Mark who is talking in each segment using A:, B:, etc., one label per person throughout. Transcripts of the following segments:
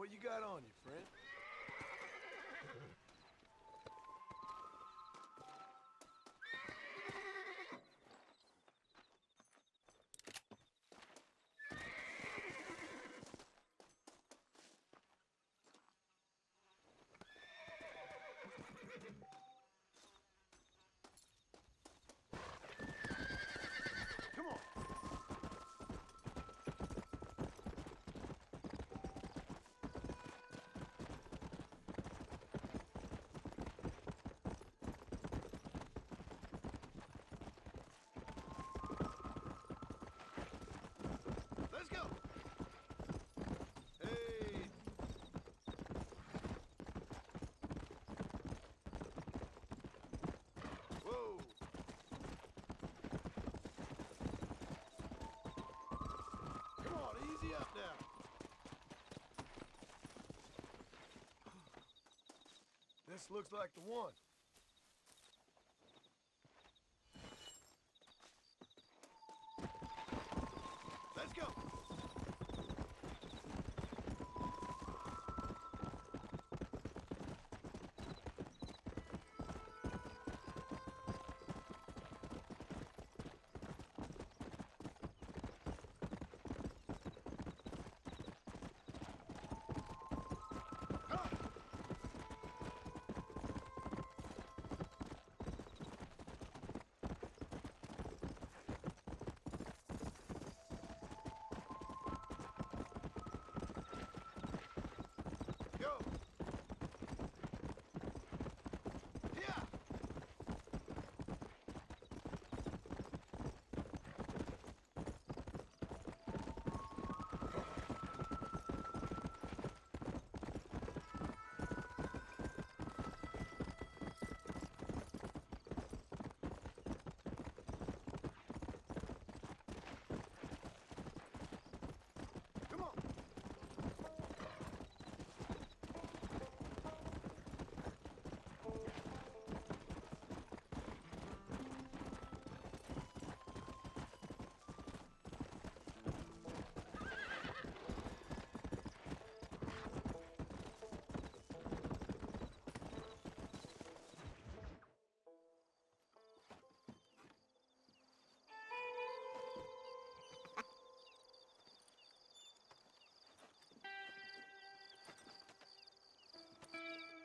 A: What you got on you, friend? Come on. Let's go. Hey. Whoa. Come on, easy up now. This looks like the one. Let's go. Go. Yeah. Come on.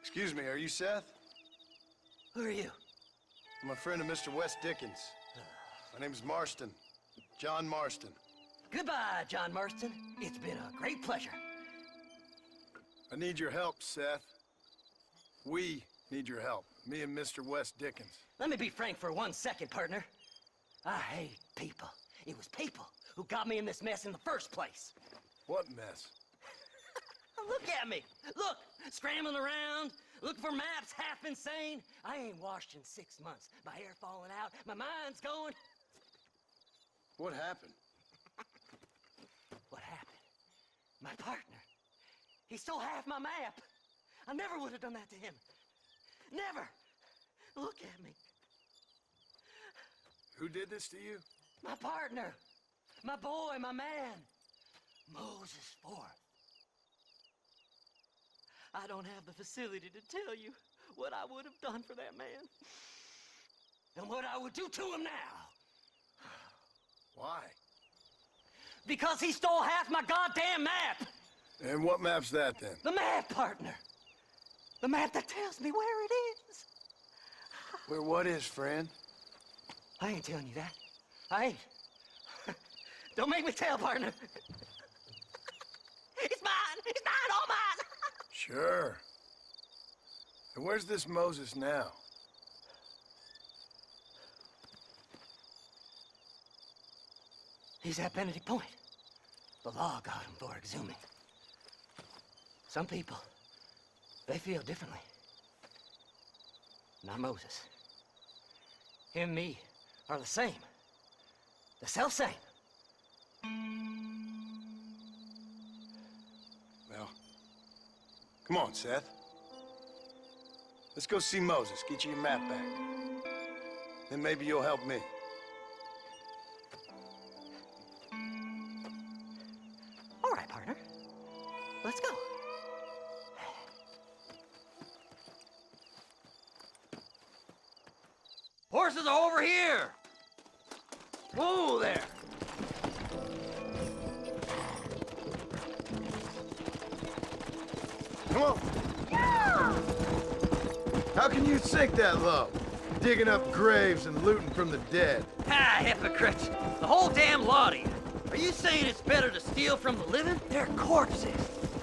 A: Excuse me, are you Seth?
B: Who are you?
A: I'm a friend of Mr. West Dickens. My name's Marston. John Marston.
B: Goodbye, John Marston. It's been a great pleasure.
A: I need your help, Seth. We need your help. Me and Mr. West Dickens.
B: Let me be frank for 1 second, partner. I hate people. It was people who got me in this mess in the first place.
A: What mess?
B: Look at me. Look, scrambling around, looking for maps, half insane. I ain't washed in 6 months. My hair falling out, my mind's going.
A: What happened?
B: What happened? My partner. He stole half my map. I never would have done that to him. Never. Look at me.
A: Who did this to you?
B: My partner. My boy, my man. Moses Forth. I don't have the facility to tell you what I would have done for that man. And what I would do to him now.
A: Why?
B: Because he stole half my goddamn map!
A: And what map's that, then?
B: The map, partner! The map that tells me where it is!
A: Where what is, friend?
B: I ain't telling you that. I ain't. Don't make me tell, partner! It's mine! It's mine! All mine!
A: Sure. And where's this Moses now?
B: He's at Benedict Point. The law got him for exhuming. Some people, they feel differently. Not Moses. Him and me are the same. The self-same.
A: Well, come on, Seth. Let's go see Moses, get you your map back. Then maybe you'll help me.
B: All right, partner. Let's go. Horses are over here! Whoa there!
A: Come on. How can you sink that low? Digging up graves and looting from the dead.
B: Ah, hypocrites! The whole damn lot of you. Are you saying it's better to steal from the living? They're corpses.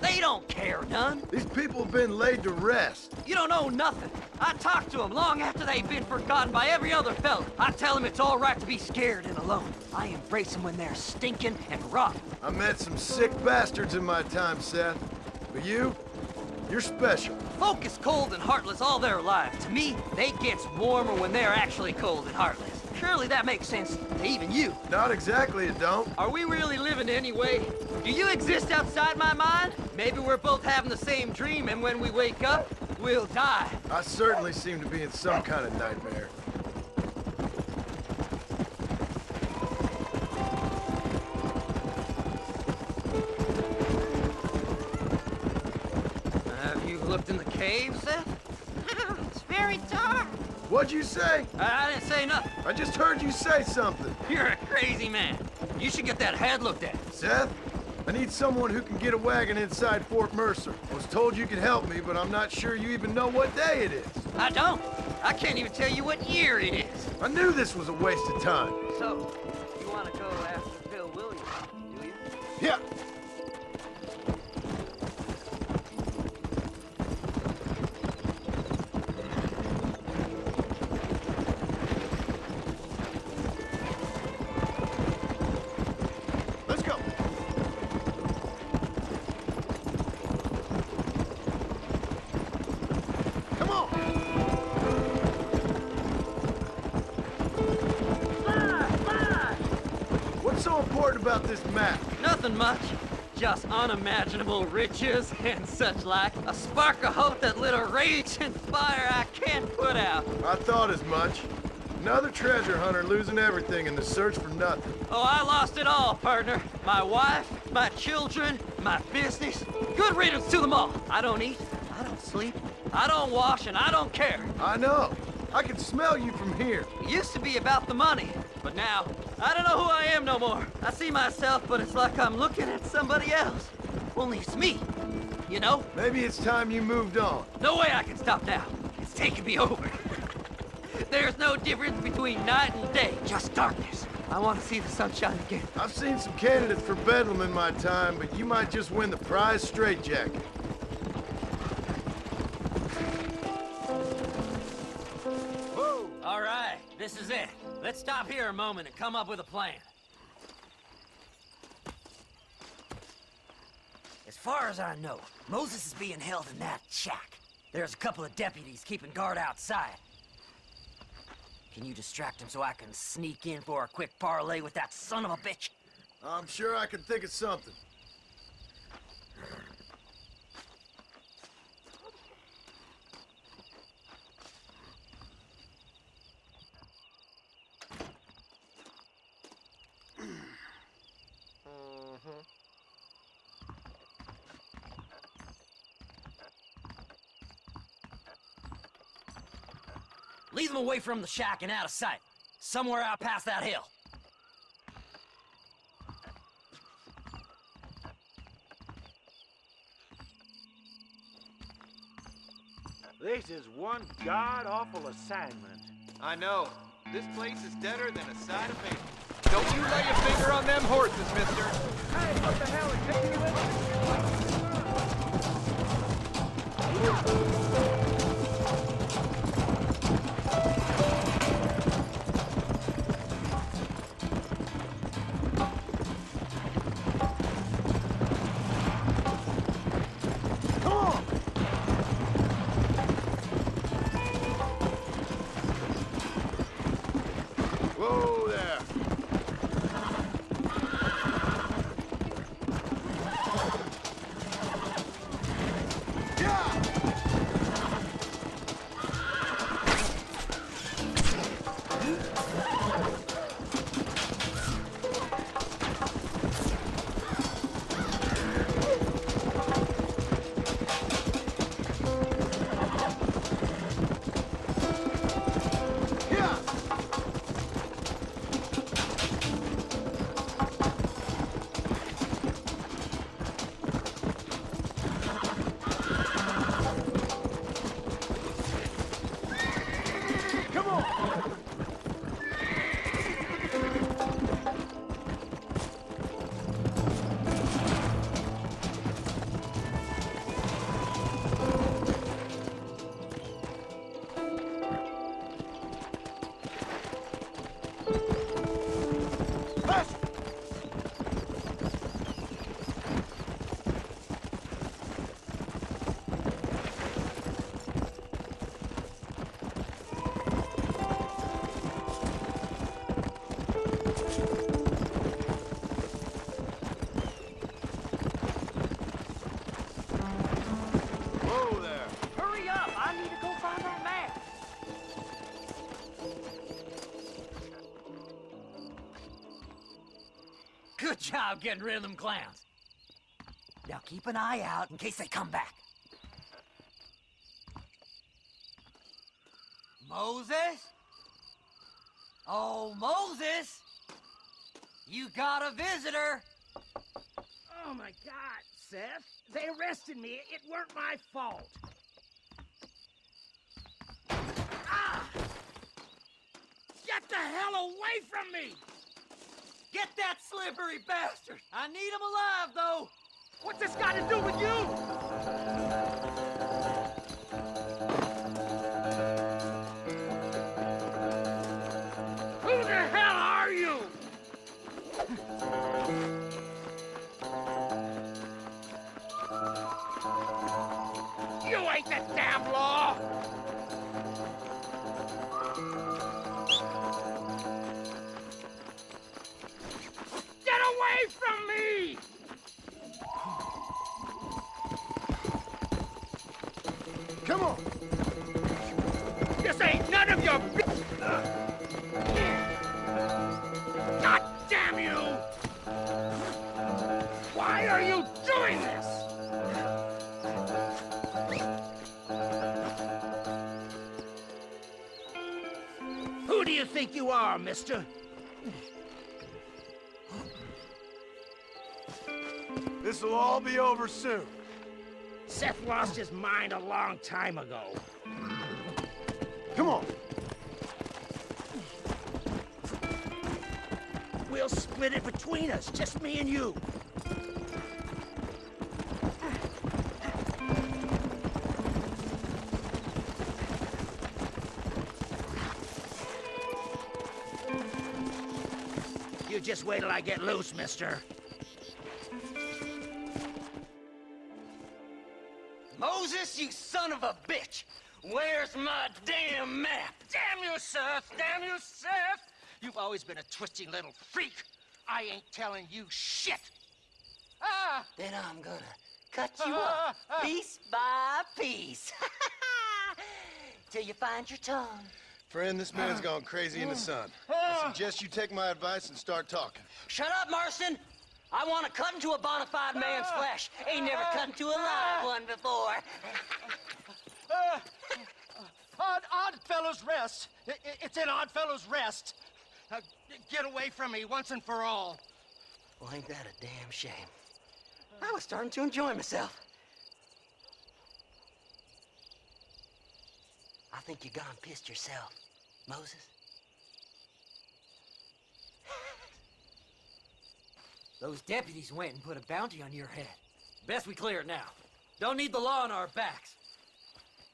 B: They don't care none.
A: These people have been laid to rest.
B: You don't know nothing. I talk to them long after they've been forgotten by every other fella. I tell them it's all right to be scared and alone. I embrace them when they're stinking and rotten.
A: I met some sick bastards in my time, Seth. But you're special.
B: Folk is cold and heartless all their lives. To me, they gets warmer when they're actually cold and heartless. Surely that makes sense to even you.
A: Not exactly, it don't.
B: Are we really living anyway? Do you exist outside my mind? Maybe we're both having the same dream, and when we wake up, we'll die.
A: I certainly seem to be in some kind of nightmare.
B: Have you looked in the cave, Seth?
C: It's very dark.
A: What'd you say?
B: I didn't say nothing.
A: I just heard you say something.
B: You're a crazy man. You should get that head looked at.
A: Seth, I need someone who can get a wagon inside Fort Mercer. I was told you could help me, but I'm not sure you even know what day it is.
B: I don't. I can't even tell you what year it is.
A: I knew this was a waste of time.
B: So, you want to go after Bill Williams, do you?
A: Yeah. Let's go. Come on. What's so important about this map?
B: Nothing much. Just unimaginable riches and such like. A spark of hope that lit a raging fire I can't put out.
A: I thought as much. Another treasure hunter losing everything in the search for nothing.
B: Oh, I lost it all, partner. My wife, my children, my business. Good riddance to them all. I don't eat, I don't sleep, I don't wash, and I don't care.
A: I know. I can smell you from here.
B: It used to be about the money, but now, I don't know who I am no more. I see myself, but it's like I'm looking at somebody else. Only it's me, you know?
A: Maybe it's time you moved on.
B: No way I can stop now. It's taking me over. There's no difference between night and day, just darkness. I want to see the sunshine again.
A: I've seen some candidates for Bedlam in my time, but you might just win the prize straitjacket.
B: All right, this is it. Let's stop here a moment and come up with a plan. As far as I know, Moses is being held in that shack. There's a couple of deputies keeping guard outside. Can you distract him so I can sneak in for a quick parlay with that son of a bitch?
A: I'm sure I can think of something.
B: Lead them away from the shack and out of sight. Somewhere out past that hill.
D: This is one god-awful assignment.
E: I know. This place is deader than a side of bacon. Don't you lay a finger on them horses, mister.
D: Hey, what the hell is taking you
A: Come on! Whoa there! Yeah!
B: Good job getting rid of them clowns. Now keep an eye out in case they come back. Moses? Oh, Moses! You got a visitor!
C: Oh my God, Seth. They arrested me. It weren't my fault. Ah! Get the hell away from me!
B: Get that slippery bastard! I need him alive, though!
C: What's this got to do with you? Who the hell are you? You ain't the damn law! Get away from me!
A: Come on!
C: This ain't none of your God damn you! Why are you doing this? Who do you think you are, mister?
A: This'll all be over soon.
C: Seth lost his mind a long time ago.
A: Come on!
C: We'll split it between us, just me and you. You just wait till I get loose, mister.
B: Moses, you son of a bitch! Where's my damn map?
C: Damn you, Seth! Damn you, Seth! You've always been a twisty little freak. I ain't telling you shit. Ah!
B: Then I'm gonna cut you up, piece by piece. Till you find your tongue.
A: Friend, this man's gone crazy in the sun. I suggest you take my advice and start talking.
B: Shut up, Marston! I want to cut into a bona fide man's flesh. Ain't never cut into a live one before.
C: Oddfellows Rest. It's in Oddfellows Rest. Get away from me once and for all.
B: Well, ain't that a damn shame? I was starting to enjoy myself. I think you gone pissed yourself, Moses. Those deputies went and put a bounty on your head. Best we clear it now. Don't need the law on our backs.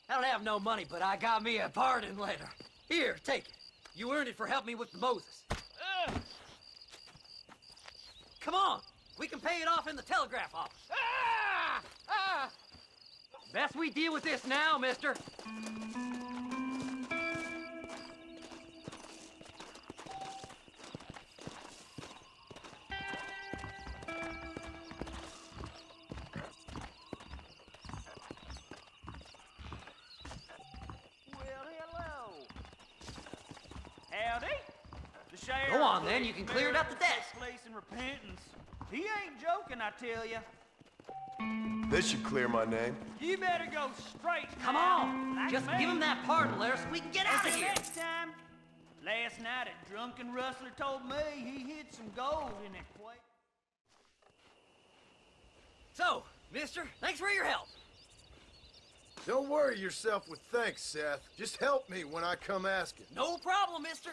B: I don't have no money, but I got me a pardon letter. Here, take it. You earned it for helping me with the Moses. Come on, we can pay it off in the telegraph office. Best we deal with this now, mister.
F: Howdy. The sheriff.
B: Go on, then. You can clear it up to death.
F: Place in repentance. He ain't joking, I tell you.
A: This should clear my name.
F: You better go straight.
B: Come
F: now,
B: on.
F: like
B: Just
F: me.
B: give him that pardon letter so we can get out of
F: Until
B: here.
F: next time. Last night, a drunken rustler told me he hid some gold in that place.
B: So, mister, thanks for your help.
A: Don't worry yourself with thanks, Seth. Just help me when I come asking.
B: No problem, mister.